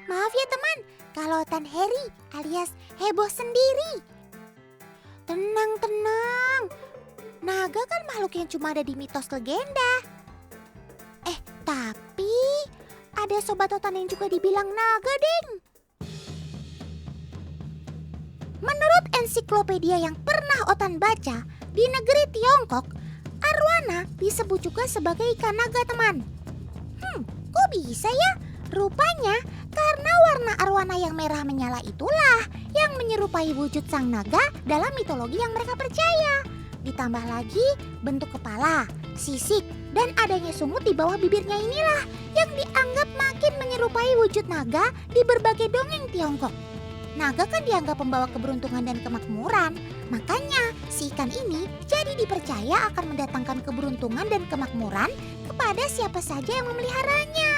Maaf ya teman, kalau Tan Harry alias heboh sendiri. Tenang. Naga kan makhluk yang cuma ada di mitos legenda. Tapi ada sobat Otan yang juga dibilang naga, ding. Menurut ensiklopedia yang pernah Otan baca, di negeri Tiongkok, arwana disebut juga sebagai ikan naga, teman. Kok bisa ya? Rupanya karena warna arwana yang merah menyala itulah yang menyerupai wujud sang naga dalam mitologi yang mereka percaya. Ditambah lagi bentuk kepala, sisik, dan adanya sungut di bawah bibirnya inilah yang dianggap makin menyerupai wujud naga di berbagai dongeng Tiongkok. Naga kan dianggap pembawa keberuntungan dan kemakmuran. Makanya si ikan ini jadi dipercaya akan mendatangkan keberuntungan dan kemakmuran kepada siapa saja yang memeliharanya.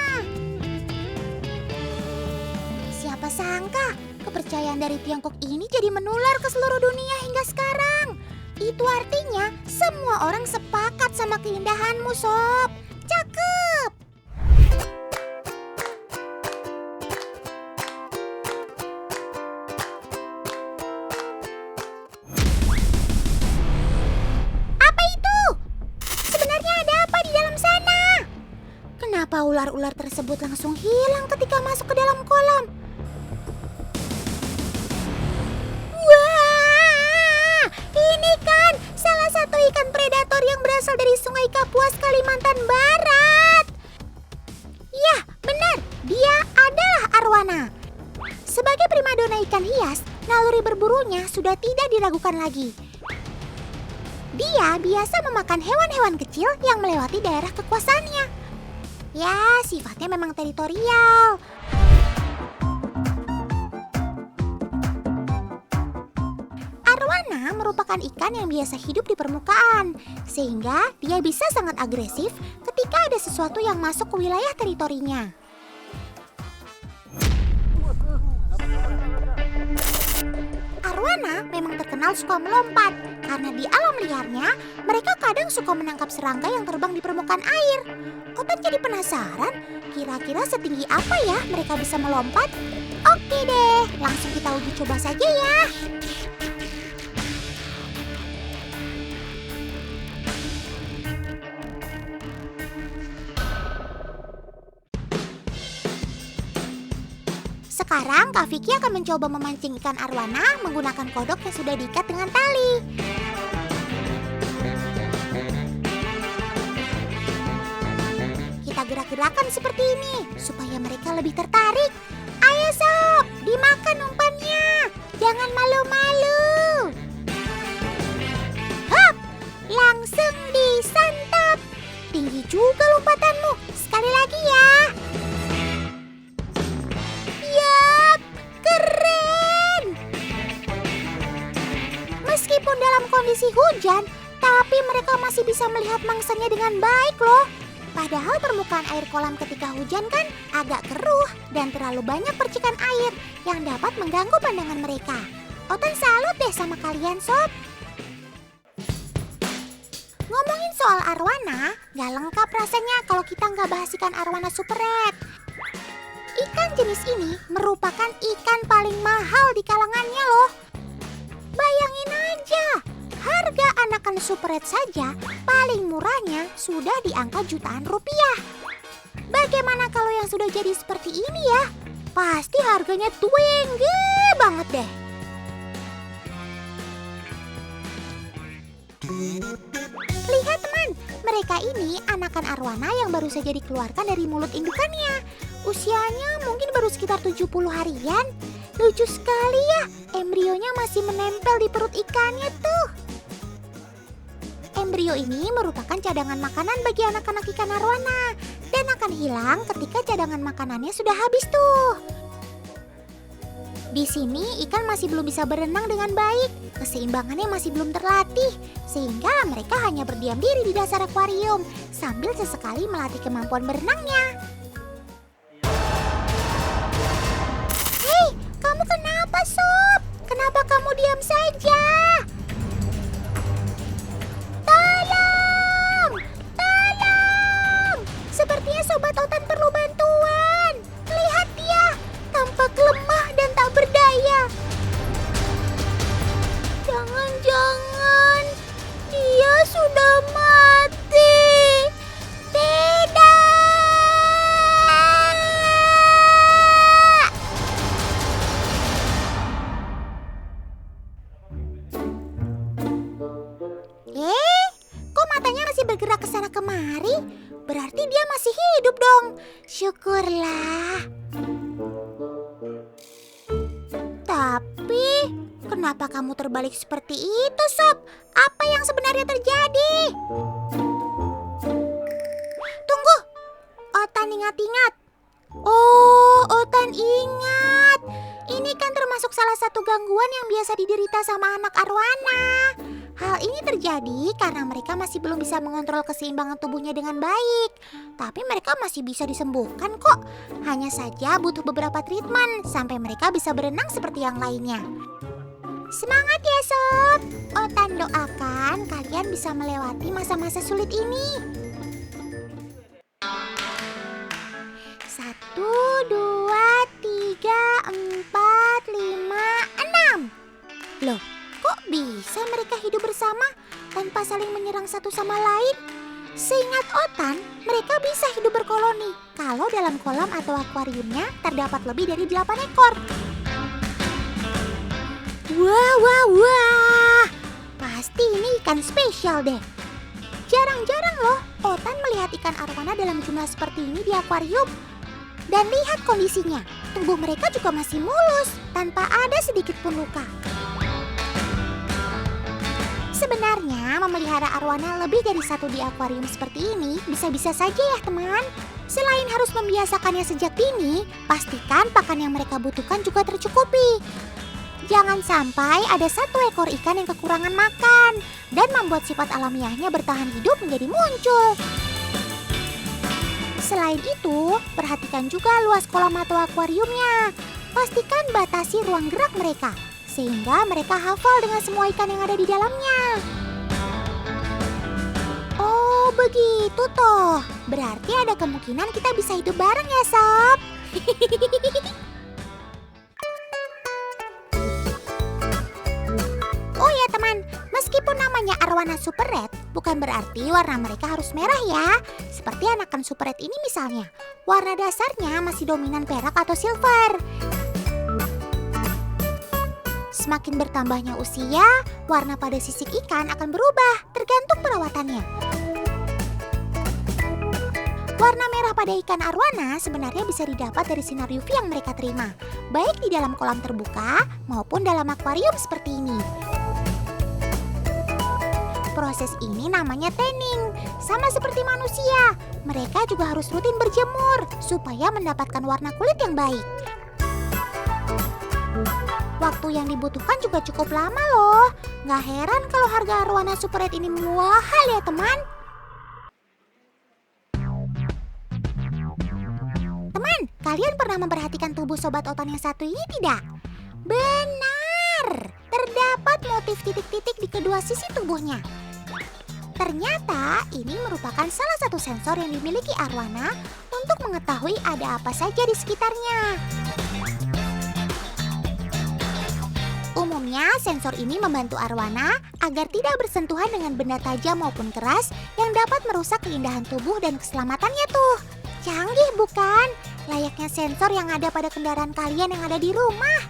Siapa sangka kepercayaan dari Tiongkok ini jadi menular ke seluruh dunia hingga sekarang. Itu artinya semua orang sepakat sama keindahanmu, Sob. Cakep! Apa itu? Sebenarnya ada apa di dalam sana? Kenapa ular-ular tersebut langsung hilang ketika masuk ke dalam kolam? Ini kan salah satu ikan predator yang berasal dari Sungai Kapuas, Kalimantan Barat. Ya, benar. Dia adalah arwana. Sebagai primadona ikan hias, naluri berburunya sudah tidak diragukan lagi. Dia biasa memakan hewan-hewan kecil yang melewati daerah kekuasaannya. Ya, sifatnya memang teritorial. Arwana merupakan ikan yang biasa hidup di permukaan, sehingga dia bisa sangat agresif ketika ada sesuatu yang masuk ke wilayah teritorinya. Arwana memang terkenal suka melompat, karena di alam liarnya mereka kadang suka menangkap serangga yang terbang di permukaan air. Otan jadi penasaran, kira-kira setinggi apa ya mereka bisa melompat? Oke deh, langsung kita uji coba saja ya. Sekarang Kak Vicky akan mencoba memancing ikan arwana menggunakan kodok yang sudah diikat dengan tali. Kita gerak-gerakan seperti ini supaya mereka lebih tertarik. Ayo sob, dimakan umpannya. Jangan malu-malu. Hop, langsung disantap. Tinggi juga lompatanmu. Sekali lagi ya. Meskipun dalam kondisi hujan, tapi mereka masih bisa melihat mangsanya dengan baik loh. Padahal permukaan air kolam ketika hujan kan agak keruh dan terlalu banyak percikan air yang dapat mengganggu pandangan mereka. Otan salut deh sama kalian, sob. Ngomongin soal arwana, gak lengkap rasanya kalau kita nggak bahas ikan arwana super red. Ikan jenis ini merupakan ikan paling mahal di kalangannya loh. Bayangin aja, harga anakan super red saja paling murahnya sudah di angka jutaan rupiah. Bagaimana kalau yang sudah jadi seperti ini ya? Pasti harganya tinggi banget deh. Lihat teman, mereka ini anakan arwana yang baru saja dikeluarkan dari mulut indukannya. Usianya mungkin baru sekitar 70 harian. Lucu sekali ya, embrionya masih menempel di perut ikannya tuh. Embrio ini merupakan cadangan makanan bagi anak-anak ikan arwana dan akan hilang ketika cadangan makanannya sudah habis tuh. Di sini ikan masih belum bisa berenang dengan baik, keseimbangannya masih belum terlatih, sehingga mereka hanya berdiam diri di dasar akuarium sambil sesekali melatih kemampuan berenangnya. Kamu kenapa, Sob? Kenapa kamu diam saja? Tolong! Tolong! Sepertinya Sobat Otan perlu bantuan. Lihat dia, Syukurlah. Tapi, kenapa kamu terbalik seperti itu, Sob? Apa yang sebenarnya terjadi? Tunggu, Otan ingat-ingat. Oh, Otan ingat. Ini kan termasuk salah satu gangguan yang biasa diderita sama anak arwana. Hal ini terjadi karena mereka masih belum bisa mengontrol keseimbangan tubuhnya dengan baik. Tapi mereka masih bisa disembuhkan kok. Hanya saja butuh beberapa treatment sampai mereka bisa berenang seperti yang lainnya. Semangat ya Sob. Otan doakan kalian bisa melewati masa-masa sulit ini. 1, 2, 3, 4, 5, 6. Loh, kok bisa mereka hidup bersama tanpa saling menyerang satu sama lain? Seingat Otan, mereka bisa hidup berkoloni kalau dalam kolam atau akuariumnya terdapat lebih dari 8 ekor. Wah, wah, wah. Pasti ini ikan spesial deh. Jarang-jarang loh Otan melihat ikan arwana dalam jumlah seperti ini di akuarium. Dan lihat kondisinya, tubuh mereka juga masih mulus, tanpa ada sedikit pun luka. Sebenarnya memelihara arwana lebih dari satu di akuarium seperti ini bisa-bisa saja ya teman. Selain harus membiasakannya sejak dini, pastikan pakan yang mereka butuhkan juga tercukupi. Jangan sampai ada satu ekor ikan yang kekurangan makan dan membuat sifat alamiahnya bertahan hidup menjadi muncul. Selain itu, perhatikan juga luas kolam atau akuariumnya. Pastikan batasi ruang gerak mereka, sehingga mereka hafal dengan semua ikan yang ada di dalamnya. Oh, begitu toh. Berarti ada kemungkinan kita bisa hidup bareng ya, Sob. Oh ya teman, meskipun namanya arwana super red, bukan berarti warna mereka harus merah ya. Seperti anakan super red ini misalnya, warna dasarnya masih dominan perak atau silver. Semakin bertambahnya usia, warna pada sisik ikan akan berubah, tergantung perawatannya. Warna merah pada ikan arwana sebenarnya bisa didapat dari sinar UV yang mereka terima, baik di dalam kolam terbuka maupun dalam akuarium seperti ini. Proses ini namanya tanning. Sama seperti manusia, mereka juga harus rutin berjemur supaya mendapatkan warna kulit yang baik. Waktu yang dibutuhkan juga cukup lama loh. Nggak heran kalau harga arwana super red ini mahal ya teman. Teman, kalian pernah memperhatikan tubuh sobat Otan yang satu ini tidak? Benar, terdapat motif titik-titik di kedua sisi tubuhnya. Ternyata ini merupakan salah satu sensor yang dimiliki arwana untuk mengetahui ada apa saja di sekitarnya. Umumnya sensor ini membantu arwana agar tidak bersentuhan dengan benda tajam maupun keras yang dapat merusak keindahan tubuh dan keselamatannya tuh. Canggih bukan? Layaknya sensor yang ada pada kendaraan kalian yang ada di rumah.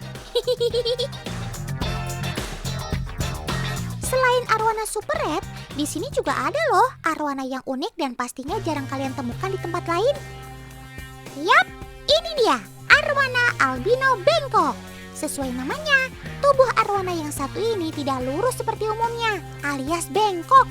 Selain arwana super red, di sini juga ada loh arwana yang unik dan pastinya jarang kalian temukan di tempat lain. Yap, ini dia arwana albino bengkok. Sesuai namanya, tubuh arwana yang satu ini tidak lurus seperti umumnya, alias bengkok.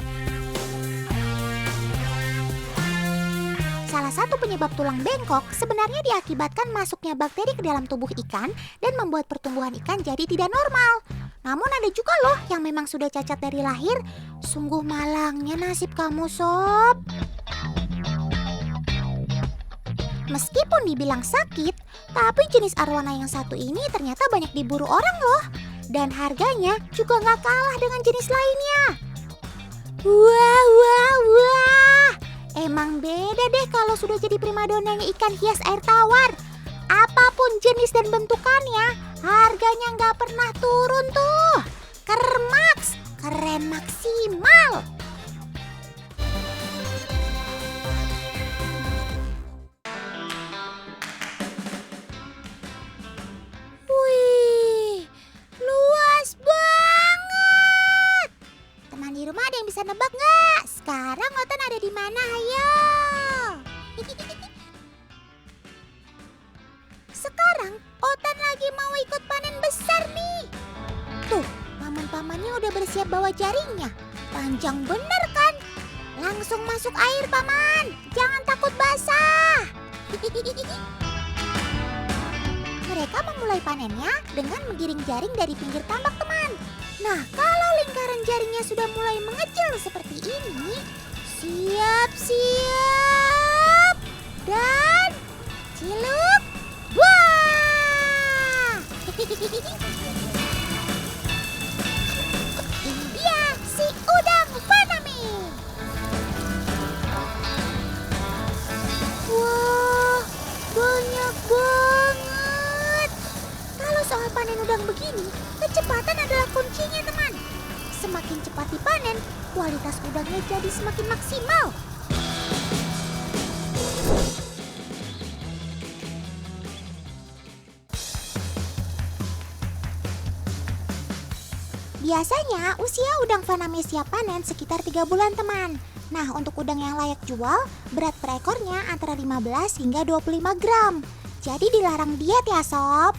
Salah satu penyebab tulang bengkok sebenarnya diakibatkan masuknya bakteri ke dalam tubuh ikan dan membuat pertumbuhan ikan jadi tidak normal. Namun ada juga loh yang memang sudah cacat dari lahir. Sungguh malangnya nasib kamu, Sob. Meskipun dibilang sakit, tapi jenis arwana yang satu ini ternyata banyak diburu orang loh. Dan harganya juga nggak kalah dengan jenis lainnya. Wah, wah, wah. Emang beda deh kalau sudah jadi primadonanya ikan hias air tawar. Apapun jenis dan bentukannya, harganya nggak pernah turun tuh. Kermaks, keren maksimal. Wih, luas banget. Teman di rumah ada yang bisa nebak nggak? Sekarang Otan ada di mana? Ayo. bilang Otan lagi mau ikut panen besar nih. Tuh, paman-pamannya udah bersiap bawa jaringnya. Panjang bener kan? Langsung masuk air, Paman. Jangan takut basah. Mereka memulai panennya dengan menggiring jaring dari pinggir tambak, teman. Nah, kalau lingkaran jaringnya sudah mulai mengecil seperti ini, siap-siap dan ciluk. Wah! Ini dia si udang Faname. Wah, banyak banget. Kalau soal panen udang begini, kecepatan adalah kuncinya, teman. Semakin cepat dipanen, kualitas udangnya jadi semakin maksimal. Biasanya usia udang Faname siap panen sekitar 3 bulan, teman. Nah, untuk udang yang layak jual, berat per ekornya antara 15 hingga 25 gram. Jadi dilarang diet ya, sob.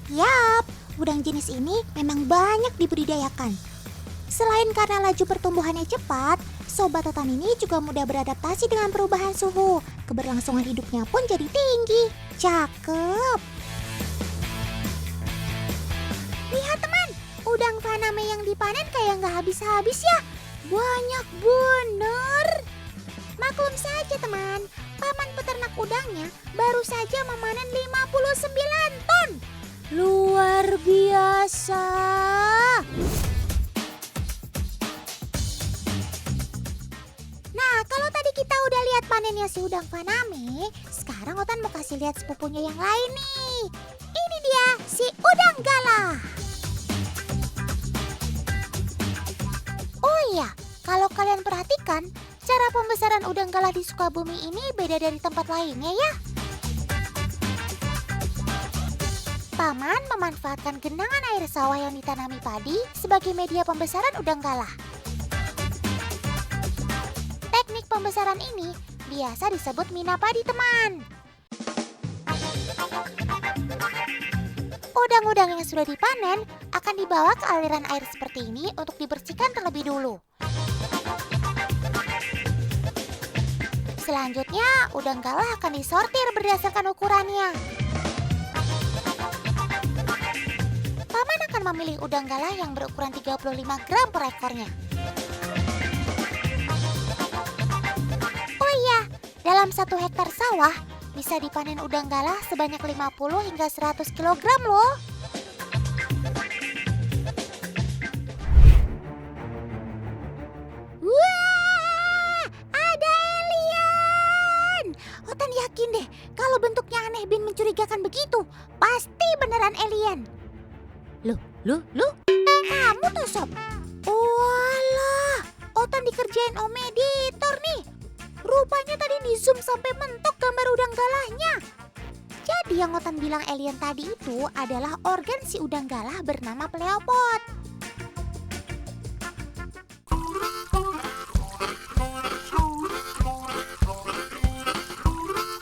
Yap, udang jenis ini memang banyak dibudidayakan. Selain karena laju pertumbuhannya cepat, sobat Otan ini juga mudah beradaptasi dengan perubahan suhu. Keberlangsungan hidupnya pun jadi tinggi. Cakep. Lihat, teman, udang Faname yang dipanen kayak nggak habis-habis ya. Banyak bener. Maklum saja, teman, paman peternak udangnya baru saja memanen 59 ton. Luar biasa. Nah, kalau tadi kita udah lihat panennya si udang Faname, sekarang Otan mau kasih lihat sepupunya yang lain nih. Ini dia si udang galah. Oh iya, kalau kalian perhatikan, cara pembesaran udang galah di Sukabumi ini beda dari tempat lainnya ya. Paman memanfaatkan genangan air sawah yang ditanami padi sebagai media pembesaran udang galah. Teknik pembesaran ini biasa disebut mina padi, teman. Udang-udang yang sudah dipanen akan dibawa ke aliran air seperti ini untuk dibersihkan terlebih dulu. Selanjutnya, udang galah akan disortir berdasarkan ukurannya. Paman akan memilih udang galah yang berukuran 35 gram per ekornya. Oh iya, dalam 1 hektar sawah bisa dipanen udang galah sebanyak 50 hingga 100 kg loh. Wah, ada alien. Otan yakin deh kalau bentuknya aneh dan mencurigakan begitu, pasti beneran alien. Loh? Kamu tuh, Sob. Walah, Otan dikerjain Om Editor nih. Rupanya tadi di zoom sampai mentok gambar udang galahnya. Jadi yang Otan bilang alien tadi itu adalah organ si udang galah bernama pleopod.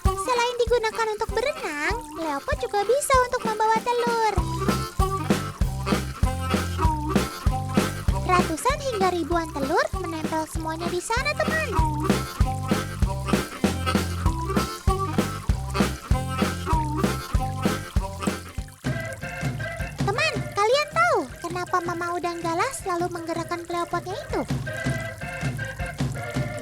Selain digunakan untuk berenang, pleopod juga bisa untuk membawa telur. Ratusan hingga ribuan telur menempel semuanya di sana, teman. Teman, kalian tahu kenapa mama udang galah selalu menggerakkan pleopodnya itu?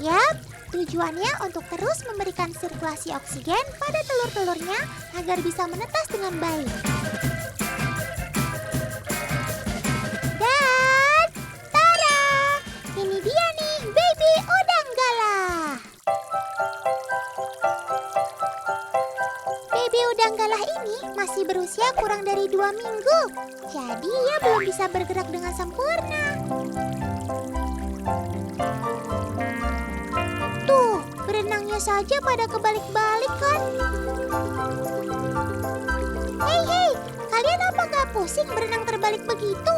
Yap, tujuannya untuk terus memberikan sirkulasi oksigen pada telur-telurnya agar bisa menetas dengan baik. Dan, tada! Ini dia nih, baby udang galah. Baby udang galah ini masih berusia kurang dari 2 minggu. Jadi ia belum bisa bergerak dengan sempurna. Tuh, berenangnya saja pada kebalik-balik kan? Hei, kalian apa gak pusing berenang terbalik begitu?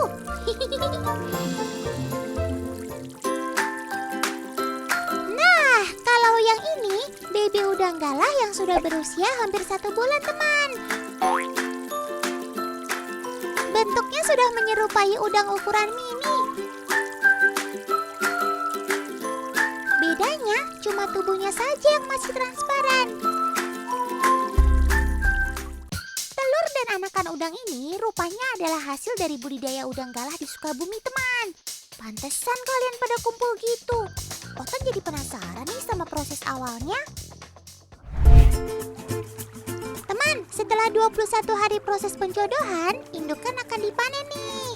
Nah, kalau yang ini baby udang galah yang sudah berusia hampir 1 bulan, teman. Bentuknya sudah menyerupai udang ukuran mini. Bedanya cuma tubuhnya saja yang masih transparan. Telur dan anakan udang ini rupanya adalah hasil dari budidaya udang galah di Sukabumi, teman. Pantesan kalian pada kumpul gitu. Otan jadi penasaran nih sama proses awalnya. Teman, setelah 21 hari proses penjodohan, indukan akan dipanen nih.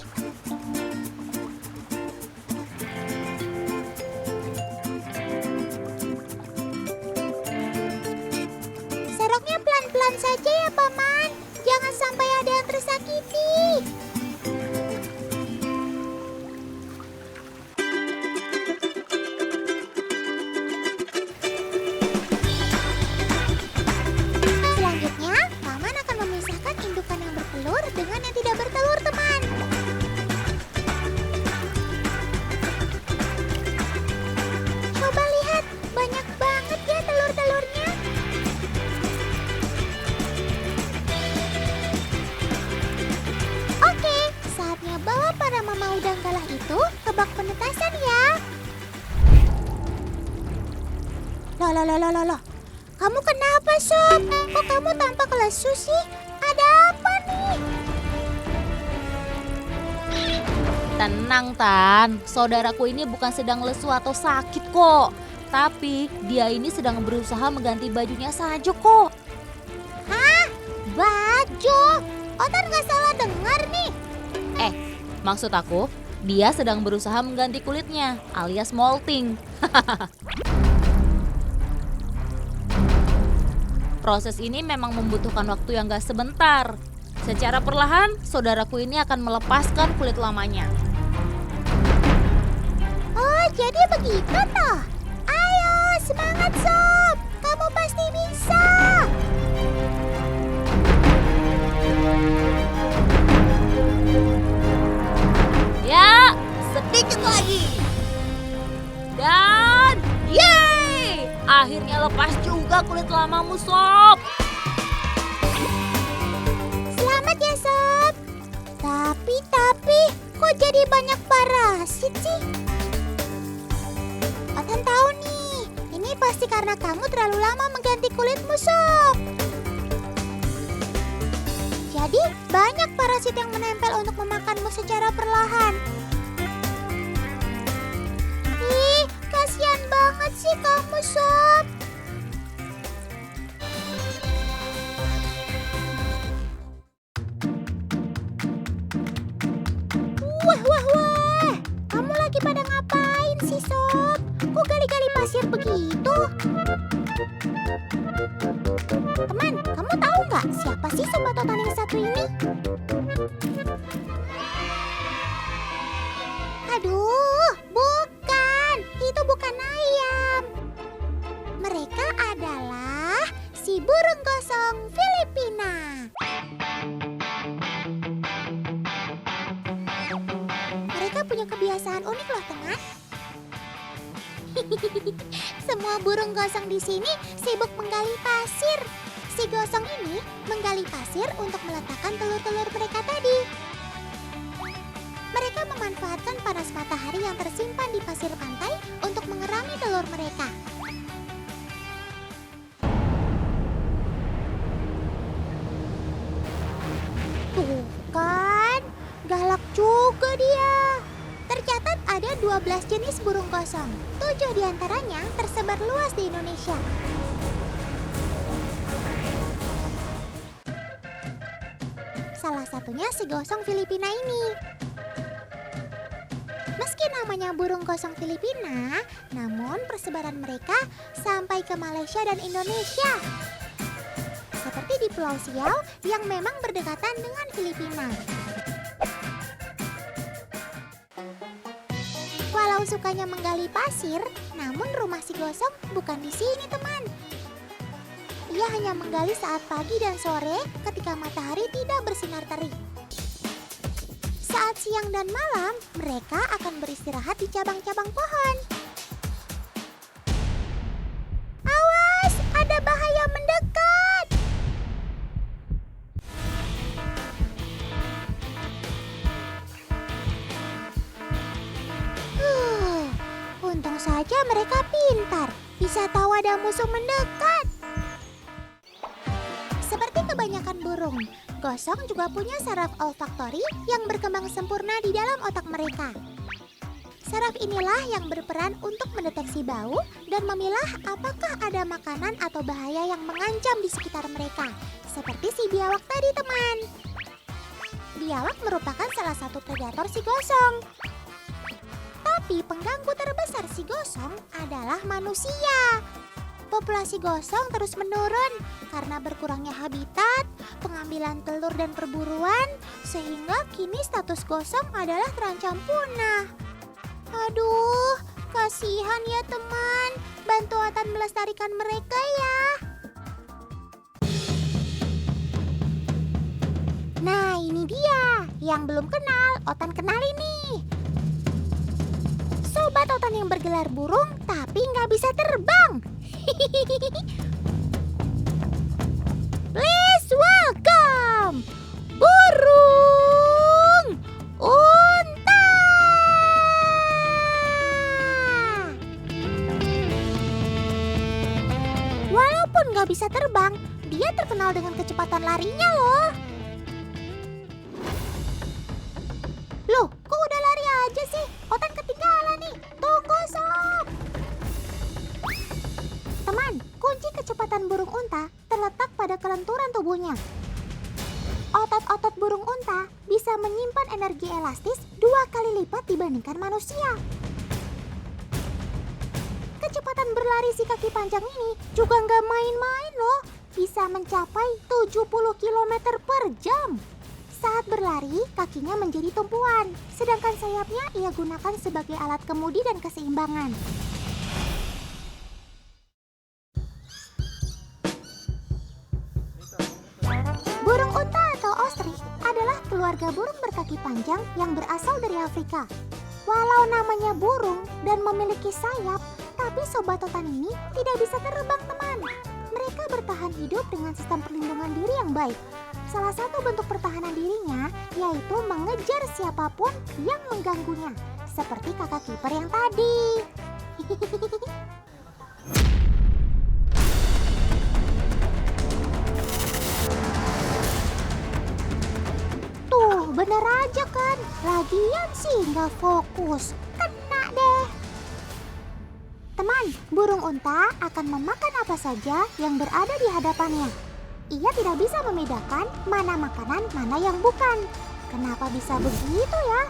Seroknya pelan-pelan saja ya, Paman. Jangan sampai ada yang tersakiti. Selanjutnya, Paman akan memisahkan indukan yang bertelur dengan yang tidak bertelur, teman. Coba lihat, banyak banget ya telur-telurnya. Oke, saatnya bawa para mama udang galah itu ke bak penetasan ya. Loh. Kamu kenapa, Sob? Kok kamu tampak lesu sih? Ada apa nih? Tenang, Tan. Saudaraku ini bukan sedang lesu atau sakit kok. Tapi dia ini sedang berusaha mengganti bajunya saja kok. Hah? Baju? Otan gak salah dengar nih. Maksud aku, dia sedang berusaha mengganti kulitnya alias molting. Proses ini memang membutuhkan waktu yang gak sebentar. Secara perlahan, saudaraku ini akan melepaskan kulit lamanya. Oh, jadi begitu toh? Ayo, semangat Sob. Kamu pasti bisa. Ya, sedikit lagi. Dan, yeay! Akhirnya lepas juga kulit lamamu, Sob. Selamat ya, Sob. Tapi, kok jadi banyak parasit sih? Otan tahu nih, ini pasti karena kamu terlalu lama mengganti kulitmu, Sob. Jadi, banyak parasit yang menempel untuk memakanmu secara perlahan. Ih, kasihan banget sih kamu, Sob. Wah. Kamu lagi pada ngapain sih, Sob? Kok gali-gali pasir begitu? Teman, kamu tahu nggak siapa sih sobat Otan yang satu ini? Aduh, bukan. Itu bukan ayam. Mereka adalah si burung gosong Filipina. Mereka punya kebiasaan unik loh, teman. Semua burung gosong di sini sibuk menggali pasir. Si gosong ini menggali pasir untuk meletakkan telur-telur mereka tadi. Mereka memanfaatkan panas matahari yang tersimpan di pasir pantai untuk mengerami telur mereka. Tuh kan, galak juga dia. Tercatat ada 12 jenis burung gosong. 7 diantaranya tersebar luas di Indonesia. Salah satunya si gosong Filipina ini. Meski namanya burung gosong Filipina, namun persebaran mereka sampai ke Malaysia dan Indonesia. Seperti di Pulau Siau yang memang berdekatan dengan Filipina. Walau sukanya menggali pasir, namun rumah si gosong bukan di sini, teman. Ia hanya menggali saat pagi dan sore ketika matahari tidak bersinar terik. Saat siang dan malam, mereka akan beristirahat di cabang-cabang pohon. bisa tahu ada musuh mendekat. Seperti kebanyakan burung, gosong juga punya saraf olfaktori yang berkembang sempurna di dalam otak mereka. Saraf inilah yang berperan untuk mendeteksi bau dan memilah apakah ada makanan atau bahaya yang mengancam di sekitar mereka. Seperti si biawak tadi, teman. Biawak merupakan salah satu predator si gosong. Tapi pengganggu terbesar si gosong adalah manusia. Populasi gosong terus menurun karena berkurangnya habitat, pengambilan telur dan perburuan, sehingga kini status gosong adalah terancam punah. Aduh, kasihan ya teman. Bantu Otan melestarikan mereka ya. Nah, ini dia. Yang belum kenal, Otan kenalin nih. Sobat Otan yang bergelar burung tapi nggak bisa terbang. Please welcome burung unta. Walaupun nggak bisa terbang, dia terkenal dengan kecepatan larinya loh. Loh, kok udah lari aja sih? Otan ketinggalan nih. Tunggu, Sob. Teman, kunci kecepatan burung unta terletak pada kelenturan tubuhnya. Otot-otot burung unta bisa menyimpan energi elastis 2 kali lipat dibandingkan manusia. Kecepatan berlari si kaki panjang ini juga nggak main-main loh. Bisa mencapai 70 km per jam. Saat berlari, kakinya menjadi tumpuan, sedangkan sayapnya ia gunakan sebagai alat kemudi dan keseimbangan. Burung unta atau ostrich adalah keluarga burung berkaki panjang yang berasal dari Afrika. Walau namanya burung dan memiliki sayap, tapi sobat Otan ini tidak bisa terbang, teman. Mereka bertahan hidup dengan sistem perlindungan diri yang baik. Salah satu bentuk pertahanan dirinya yaitu mengejar siapapun yang mengganggunya, seperti kakak kiper yang tadi. Tuh, bener aja kan? Lagian sih nggak fokus. Kena deh. Teman, burung unta akan memakan apa saja yang berada di hadapannya. Ia tidak bisa membedakan mana makanan, mana yang bukan. Kenapa bisa begitu ya?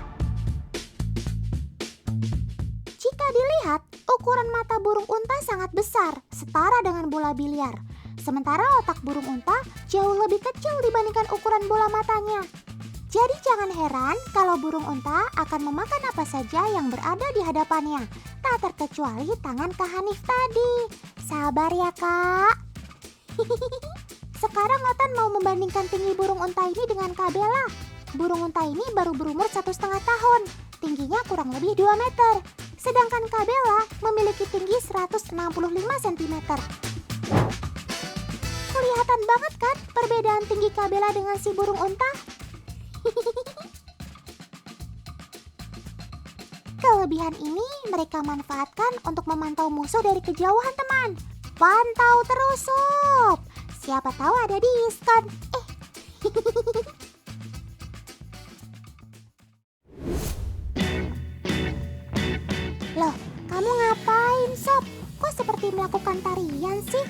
Jika dilihat, ukuran mata burung unta sangat besar, setara dengan bola biliar. Sementara otak burung unta jauh lebih kecil dibandingkan ukuran bola matanya. Jadi jangan heran kalau burung unta akan memakan apa saja yang berada di hadapannya. Tak terkecuali tangan Kak Hanif tadi. Sabar ya, Kak. Sekarang Otan mau membandingkan tinggi burung unta ini dengan Kak Bella. Burung unta ini baru berumur 1,5 tahun. Tingginya kurang lebih 2 meter. Sedangkan Kak Bella memiliki tinggi 165 cm. Kelihatan banget kan perbedaan tinggi Kak Bella dengan si burung unta? Kelebihan ini mereka manfaatkan untuk memantau musuh dari kejauhan, teman. Pantau terus, Sob. Siapa tahu ada diskon. Loh, kamu ngapain, Sob? Kok seperti melakukan tarian sih?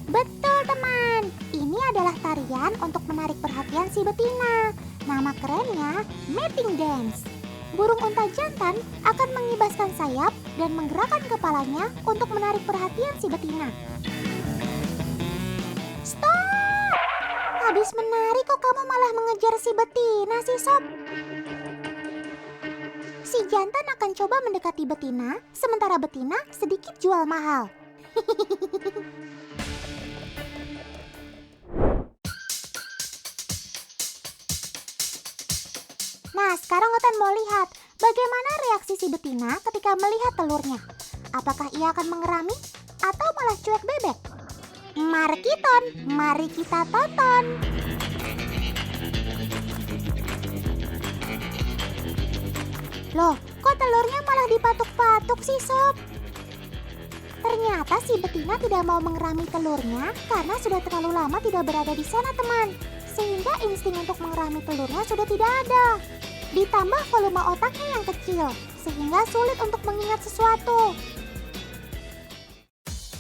Betul, teman. Ini adalah tarian untuk menarik perhatian si betina. Nama kerennya mating dance. Burung unta jantan akan mengibaskan sayap dan menggerakkan kepalanya untuk menarik perhatian si betina. Stop! Habis menari kok kamu malah mengejar si betina sih, Sob? Si jantan akan coba mendekati betina, sementara betina sedikit jual mahal. Nah, sekarang Otan mau lihat bagaimana reaksi si betina ketika melihat telurnya. Apakah ia akan mengerami atau malah cuek bebek? Mari kita tonton. Loh, kok telurnya malah dipatuk-patuk sih, Sob? Ternyata si betina tidak mau mengerami telurnya karena sudah terlalu lama tidak berada di sana, teman. Sehingga insting untuk mengerami telurnya sudah tidak ada. Ditambah volume otaknya yang kecil, sehingga sulit untuk mengingat sesuatu.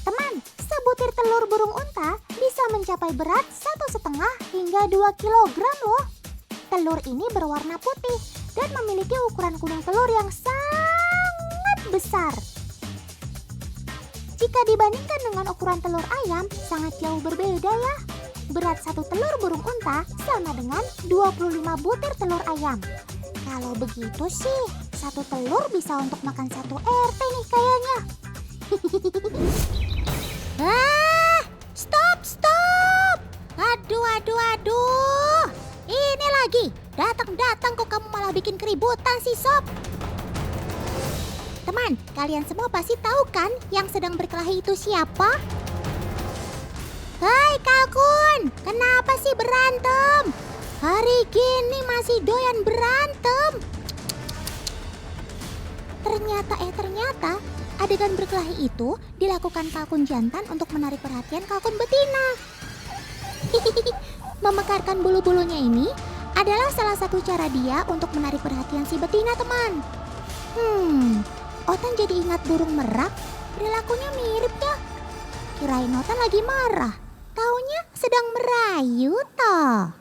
Teman, sebutir telur burung unta bisa mencapai berat 1,5 hingga 2 kilogram loh. Telur ini berwarna putih dan memiliki ukuran kuning telur yang sangat besar. Jika dibandingkan dengan ukuran telur ayam, sangat jauh berbeda ya. Berat satu telur burung unta sama dengan 25 butir telur ayam. Kalau begitu sih, satu telur bisa untuk makan satu RT nih kayaknya. Stop! Aduh. Ini lagi, datang kok kamu malah bikin keributan sih, Sob. Teman, kalian semua pasti tahu kan yang sedang berkelahi itu siapa? Hai Kalkun, kenapa sih berantem? Hari gini masih doyan berantem. Ternyata adegan berkelahi itu dilakukan Kalkun jantan untuk menarik perhatian Kalkun betina. Memekarkan bulu-bulunya ini adalah salah satu cara dia untuk menarik perhatian si betina, teman. Otan jadi ingat burung merak, perilakunya mirip ya. Kirain Otan lagi marah, taunya sedang merayu toh.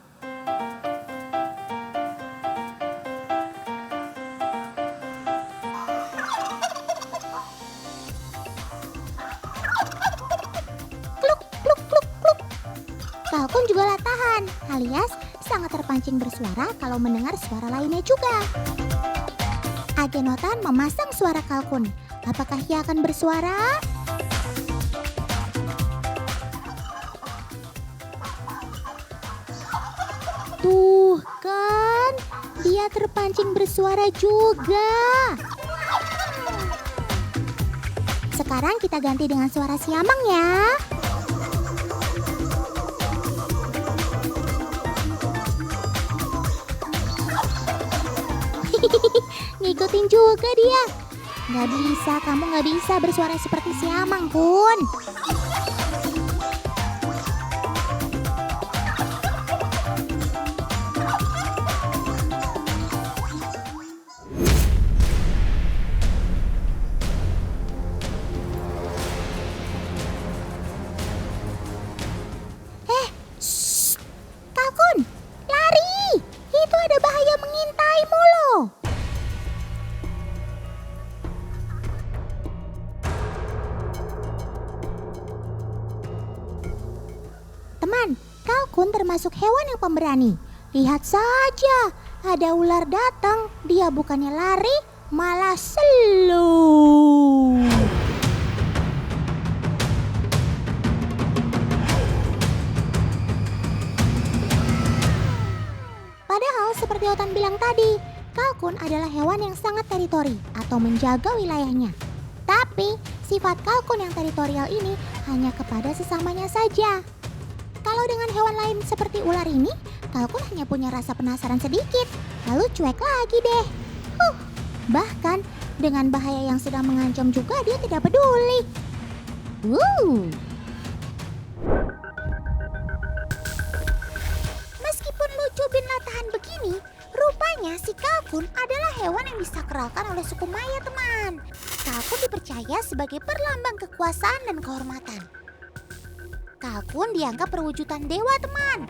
Kluk. Kalkun juga latahan, alias sangat terpancing bersuara kalau mendengar suara lainnya juga. Agen Otan memasang suara Kalkun. Apakah ia akan bersuara? Tuh kan, dia terpancing bersuara juga. Sekarang kita ganti dengan suara siamang ya. Ngikutin juga dia. Kamu gak bisa bersuara seperti siamang, Kun. Kalkun, lari! Itu ada bahaya mengintaimu loh. Teman, Kalkun termasuk hewan yang pemberani. Lihat saja, ada ular datang, dia bukannya lari, malah slow. Padahal seperti Otan bilang tadi, Kalkun adalah hewan yang sangat teritori atau menjaga wilayahnya. Tapi sifat Kalkun yang teritorial ini hanya kepada sesamanya saja. Kalau dengan hewan lain seperti ular ini, Kalkun hanya punya rasa penasaran sedikit, lalu cuek lagi deh. Bahkan dengan bahaya yang sedang mengancam juga dia tidak peduli. Meskipun lucu bin latahan begini, rupanya si Kalkun adalah hewan yang disakralkan oleh suku Maya, teman. Kalkun dipercaya sebagai perlambang kekuasaan dan kehormatan. Kalkun dianggap perwujudan dewa, teman.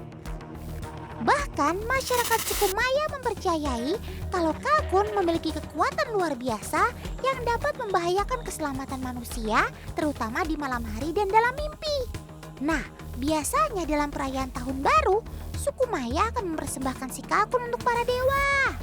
Bahkan masyarakat suku Maya mempercayai kalau Kalkun memiliki kekuatan luar biasa yang dapat membahayakan keselamatan manusia, terutama di malam hari dan dalam mimpi. Nah, biasanya dalam perayaan tahun baru, suku Maya akan mempersembahkan si Kalkun untuk para dewa.